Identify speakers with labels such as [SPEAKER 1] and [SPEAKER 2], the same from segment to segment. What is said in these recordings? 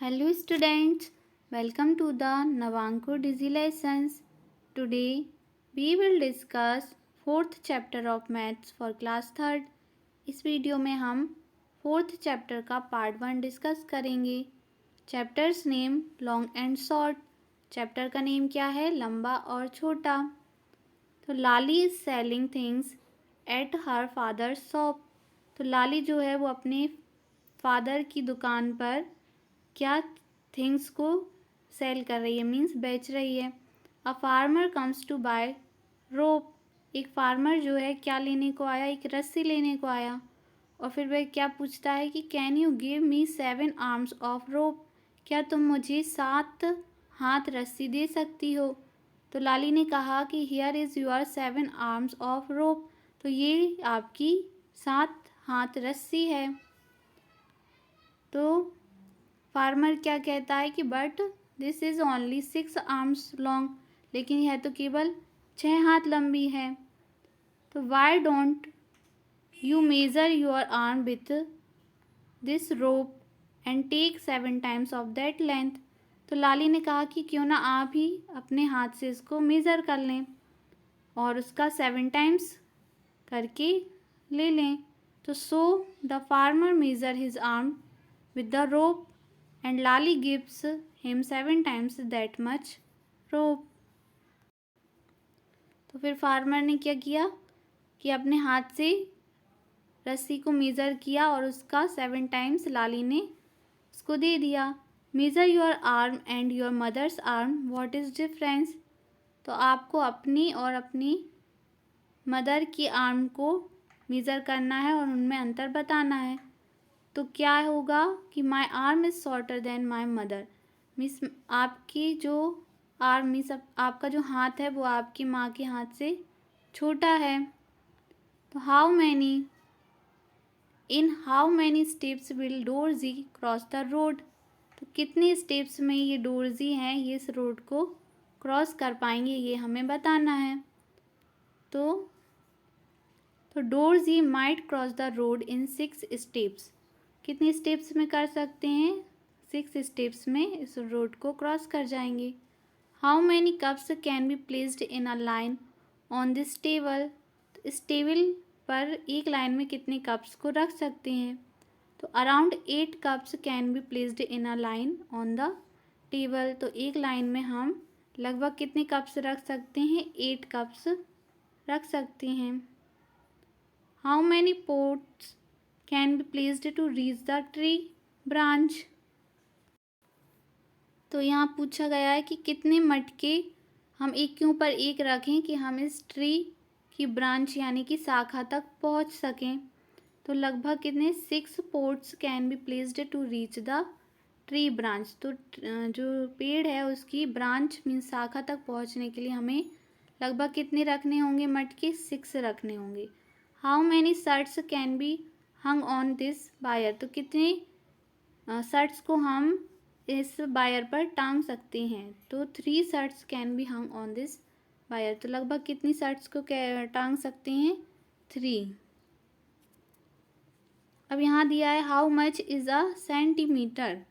[SPEAKER 1] Hello students, welcome to the Navankur Digi Lessons. Today we will discuss fourth chapter of maths for class third. इस video में हम fourth chapter का part 1 discuss करेंगे. Chapters name long and short. Chapter का name क्या है? लंबा और छोटा. तो Lali is selling things at her father's shop. तो लाली जो है वो अपने फादर की दुकान पर क्या थिंग्स को सेल कर रही है, मीन्स बेच रही है. A farmer comes to buy rope. एक फार्मर जो है क्या लेने को आया? एक रस्सी लेने को आया. और फिर वह क्या पूछता है कि can you give me 7 arms of rope. क्या तुम मुझे 7 हाथ रस्सी दे सकती हो? तो लाली ने कहा कि here is your 7 arms of rope. तो ये आपकी 7 हाथ रस्सी है. तो फार्मर क्या कहता है कि but this is only 6 arms long. लेकिन यह तो केवल 6 हाथ लंबी है. तो why don't you measure your arm with this rope and take 7 times of that length. तो लाली ने कहा कि क्यों ना आप ही अपने हाथ से इसको मेज़र कर लें और उसका 7 टाइम्स करके ले लें. तो so the farmer measure his arm with the rope and Lali gives him 7 times that much rope. तो फिर फार्मर ने क्या किया कि अपने हाथ से रस्सी को मेज़र किया और उसका 7 टाइम्स लाली ने उसको दे दिया. Measure your arm and your mother's arm, what is difference. तो आपको अपनी और अपनी मदर की आर्म को मेज़र करना है और उनमें अंतर बताना है. तो क्या होगा कि माई arm is shorter than my mother. Means आपकी जो आर्म मीन्स आपका जो हाथ है वो आपकी माँ के हाथ से छोटा है. तो how many steps will Dorji cross the road. तो कितने स्टेप्स में ये डोरजी हैं ये इस रोड को क्रॉस कर पाएंगे, ये हमें बताना है. तो Dorji might cross the road in 6 steps. कितने स्टेप्स में कर सकते हैं? 6 स्टेप्स में इस रोड को क्रॉस कर जाएंगे. How many cups can be placed in a line on this table. तो इस टेबल पर एक लाइन में कितने कप्स को रख सकते हैं? तो around 8 cups can be placed in a line on the table. तो एक लाइन में हम लगभग कितने कप्स रख सकते हैं? 8 कप्स रख सकते हैं. How many pots can be placed to reach the tree branch. तो यहाँ पूछा गया है कि कितने मटके हम एक के ऊपर एक रखें कि हम इस ट्री की ब्रांच यानी कि शाखा तक पहुँच सकें. तो लगभग कितने 6 pots can be placed to reach the tree branch. तो जो पेड़ है उसकी ब्रांच मीन्स शाखा तक पहुँचने के लिए हमें लगभग कितने रखने होंगे मटके? 6 रखने होंगे. How many shirts can be hung on this wire. तो कितने शर्ट्स को हम इस वायर पर टांग सकते हैं? तो 3 shirts can be hung on this wire. तो लगभग कितनी शर्ट्स को टांग सकते हैं? 3. अब यहाँ दिया है how much is a centimetre.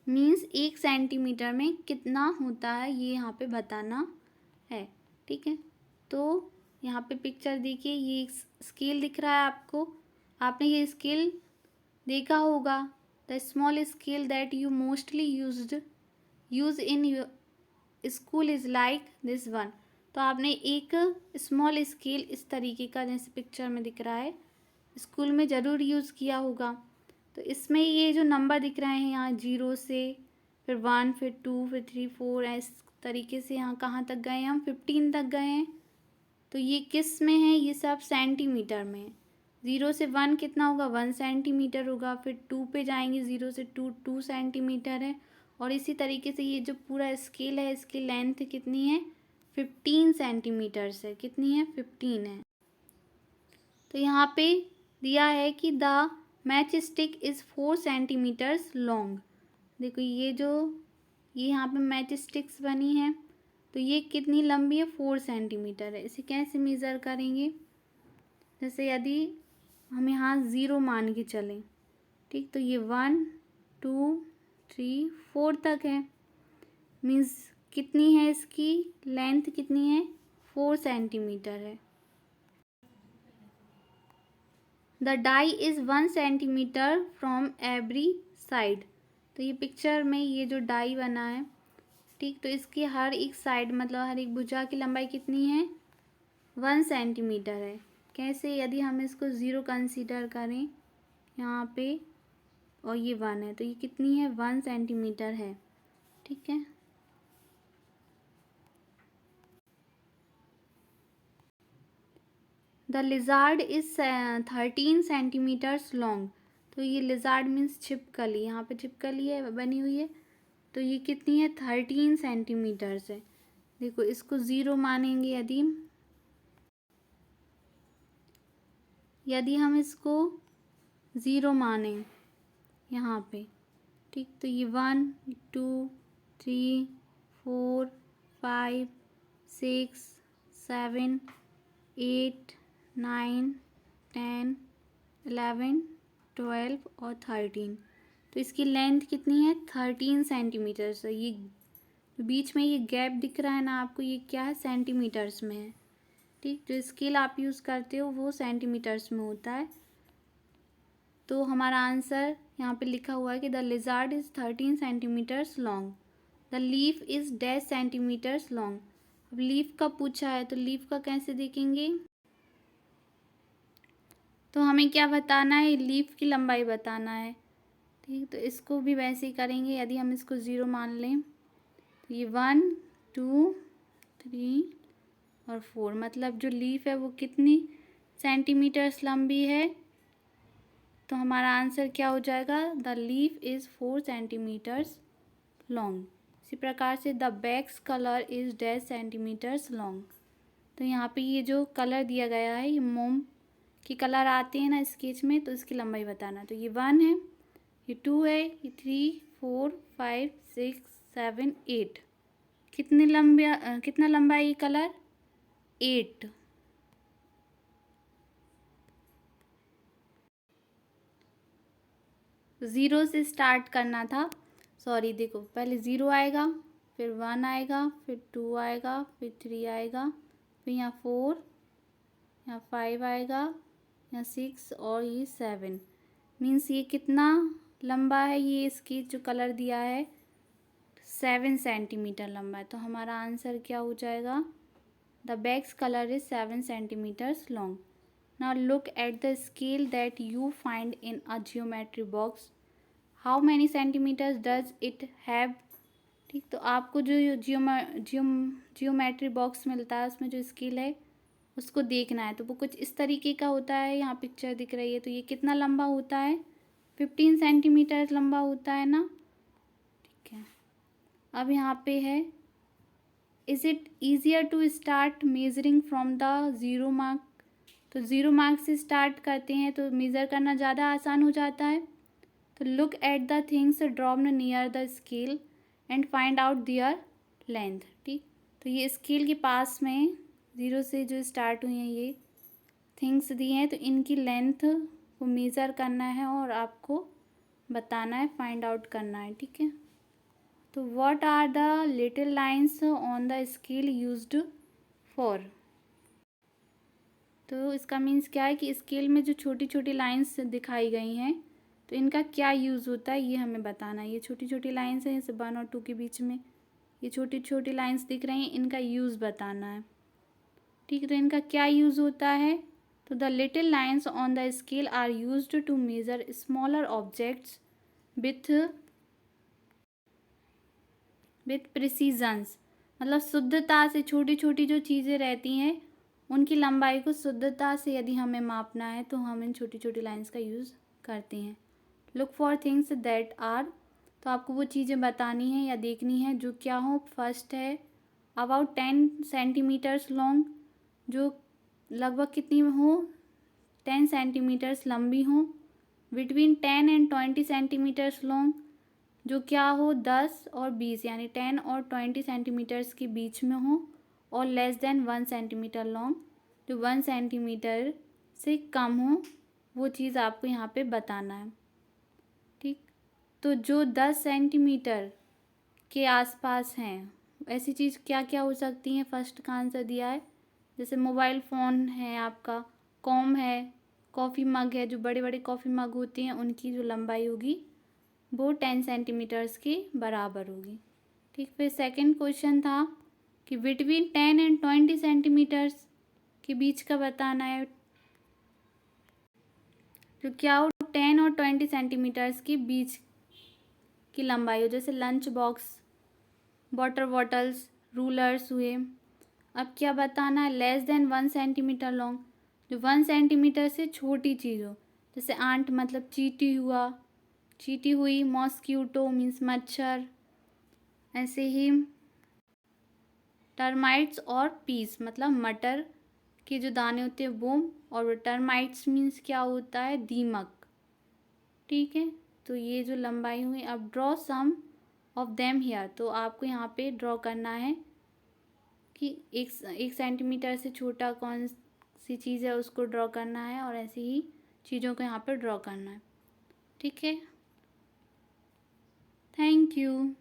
[SPEAKER 1] Means 1 centimetre में कितना होता है ये यहाँ पे बताना है. ठीक है. तो यहाँ पे पिक्चर देखिए, ये स्केल दिख रहा है आपको. आपने ये स्केल देखा होगा. The small scale that you mostly use in your school is like this one. तो आपने एक स्मॉल स्केल इस तरीके का जैसे पिक्चर में दिख रहा है स्कूल में ज़रूर यूज़ किया होगा. तो इसमें ये जो नंबर दिख रहे हैं यहाँ 0 से फिर 1 फिर 2 फिर 3 4 इस तरीके से यहाँ कहाँ तक गए हम? 15 तक गए हैं. तो ये किस में है? ये सब सेंटीमीटर में है. 0 से 1 कितना होगा? 1 सेंटीमीटर होगा. फिर 2 पे जाएंगे, 0 से 2 सेंटीमीटर है. और इसी तरीके से ये जो पूरा स्केल है इसकी लेंथ कितनी है? 15 सेंटीमीटर से. कितनी है? 15 है. तो यहाँ पे दिया है कि the match stick is 4 centimetres long. देखो ये यहाँ पे मैच स्टिक्स बनी है तो ये कितनी लंबी है? 4 सेंटीमीटर है. इसे कैसे मेज़र करेंगे? जैसे यदि हम यहाँ 0 मान के चलें, ठीक, तो ये 1 2 3 4 तक है। मीन्स कितनी है इसकी लेंथ, कितनी है 4 सेंटीमीटर है। The die is 1 centimetre from every side. तो ये पिक्चर में ये जो डाई बना है, ठीक, तो इसकी हर एक साइड मतलब हर एक भुजा की लंबाई कितनी है 1 सेंटीमीटर है। कैसे, यदि हम इसको 0 कंसीडर करें यहाँ पे और ये 1 है तो ये कितनी है 1 सेंटीमीटर है। ठीक है, the lizard is 13 centimetres long. तो ये लिजार्ड मीन्स छिपकली, यहाँ पे छिपकली है बनी हुई है, तो ये कितनी है 13 सेंटीमीटर्स है। देखो इसको 0 मानेंगे यदि हम इसको 0 माने यहाँ पे, ठीक, तो ये 1 2 3 4 5 6 7 8 9 10 11 12 और 13। तो इसकी लेंथ कितनी है 13 सेंटीमीटर्स है। ये बीच में ये गैप दिख रहा है ना आपको, ये क्या है सेंटीमीटर्स में है। ठीक, जो स्केल आप यूज़ करते हो वो सेंटीमीटर्स में होता है। तो हमारा आंसर यहाँ पे लिखा हुआ है कि the lizard is 13 centimetres long, the leaf is dash centimetres long. अब लीफ का पूछा है तो लीफ का कैसे देखेंगे, तो हमें क्या बताना है, लीफ की लंबाई बताना है। ठीक, तो इसको भी वैसे ही करेंगे। यदि हम इसको 0 मान लें तो ये 1 2 3 और 4, मतलब जो लीफ है वो कितनी सेंटीमीटर्स लंबी है। तो हमारा आंसर क्या हो जाएगा, the leaf is 4 centimetres long. इसी प्रकार से the bag's colour is dash centimetres long. तो यहाँ पे ये जो कलर दिया गया है, ये मोम के कलर आते हैं ना स्केच में, तो इसकी लंबाई बताना। तो ये 1 है, ये 2 है, ये 3 4 5 6 7 8। कितना लंबा है ये कलर 8। ज़ीरो से स्टार्ट करना था, सॉरी। देखो पहले 0 आएगा, फिर 1 आएगा, फिर 2 आएगा, फिर 3 आएगा, फिर यहाँ 4, यहाँ 5 आएगा, यहाँ 6 और ये 7। मीन्स ये कितना लंबा है, ये इसकी जो कलर दिया है 7 सेंटीमीटर लंबा है। तो हमारा आंसर क्या हो जाएगा, the bag's colour is 7 centimetres long. Now look at the scale that you find in a geometry box, how many centimetres does it have. ठीक, तो आपको जो जियोमेट्री बॉक्स मिलता है उसमें जो स्केल है उसको देखना है। तो वो कुछ इस तरीके का होता है, यहाँ पिक्चर दिख रही है। तो ये कितना लंबा होता है 15 सेंटीमीटर लंबा होता है ना। ठीक है, अब यहाँ पे है, is it easier to start measuring from the 0 mark. तो 0 मार्क से स्टार्ट करते हैं तो मेज़र करना ज़्यादा आसान हो जाता है। तो look at the things dropped near the scale and find out their length. ठीक, तो ये स्केल के पास में 0 से जो स्टार्ट हुई हैं ये थिंग्स दी हैं, तो इनकी लेंथ को मेज़र करना है और आपको बताना है, फाइंड आउट करना है। ठीक है, तो what are the little lines on the scale used for. तो इसका मीन्स क्या है कि स्केल में जो छोटी छोटी लाइन्स दिखाई गई हैं तो इनका क्या यूज़ होता है ये हमें बताना है। ये छोटी छोटी लाइन्स हैं, जैसे 1 और 2 के बीच में ये छोटी छोटी लाइन्स दिख रही हैं, इनका यूज़ बताना है। ठीक है, तो इनका क्या यूज़ होता है, तो the little lines on the scale are used to measure smaller objects with precisions. मतलब शुद्धता से छोटी छोटी जो चीज़ें रहती हैं उनकी लंबाई को शुद्धता से यदि हमें मापना है तो हम इन छोटी छोटी लाइन्स का यूज़ करते हैं। Look for things that are, तो आपको वो चीज़ें बतानी है या देखनी है जो क्या हो। फर्स्ट है अबाउट 10 सेंटीमीटर्स लॉन्ग, जो लगभग कितनी हो 10 सेंटीमीटर्स लंबी हो। बिटवीन 10 एंड 20 सेंटीमीटर्स लॉन्ग, जो क्या हो 10 और 20 यानी 10 और 20 सेंटीमीटर्स के बीच में हो। और लेस देन 1 सेंटीमीटर लॉन्ग, जो 1 सेंटीमीटर से कम हो, वो चीज़ आपको यहाँ पे बताना है। ठीक, तो जो 10 सेंटीमीटर के आसपास हैं, ऐसी चीज़ क्या क्या हो सकती हैं? फर्स्ट का आंसर दिया है, जैसे मोबाइल फ़ोन है आपका, कॉम है, कॉफ़ी मग है, जो बड़े बड़े कॉफ़ी मग होते हैं उनकी जो लंबाई होगी वो 10 सेंटीमीटर्स के बराबर होगी। ठीक, फिर सेकंड क्वेश्चन था कि बिटवीन 10 एंड 20 सेंटीमीटर्स के बीच का बताना है। तो क्या हो, 10 और 20 सेंटीमीटर्स के बीच की लंबाई हो, जैसे lunch box, water bottles, rulers हुए। अब क्या बताना है, लेस देन 1 सेंटीमीटर लॉन्ग, जो 1 सेंटीमीटर से छोटी चीज़ हो, जैसे आंट मतलब चींटी हुआ, चींटी हुई, मॉस्क्यूटो मीन्स मच्छर, ऐसे ही टर्माइट्स और पीस मतलब मटर के जो दाने होते हैं वो, और टर्माइट्स मीन्स क्या होता है, दीमक। ठीक है, तो ये जो लंबाई हुई, अब draw some of them here, तो आपको यहाँ पे ड्रॉ करना है कि एक सेंटीमीटर से छोटा कौन सी चीज़ है उसको ड्रॉ करना है, और ऐसे ही चीज़ों को यहाँ पर ड्रॉ करना है। ठीक है, थैंक यू।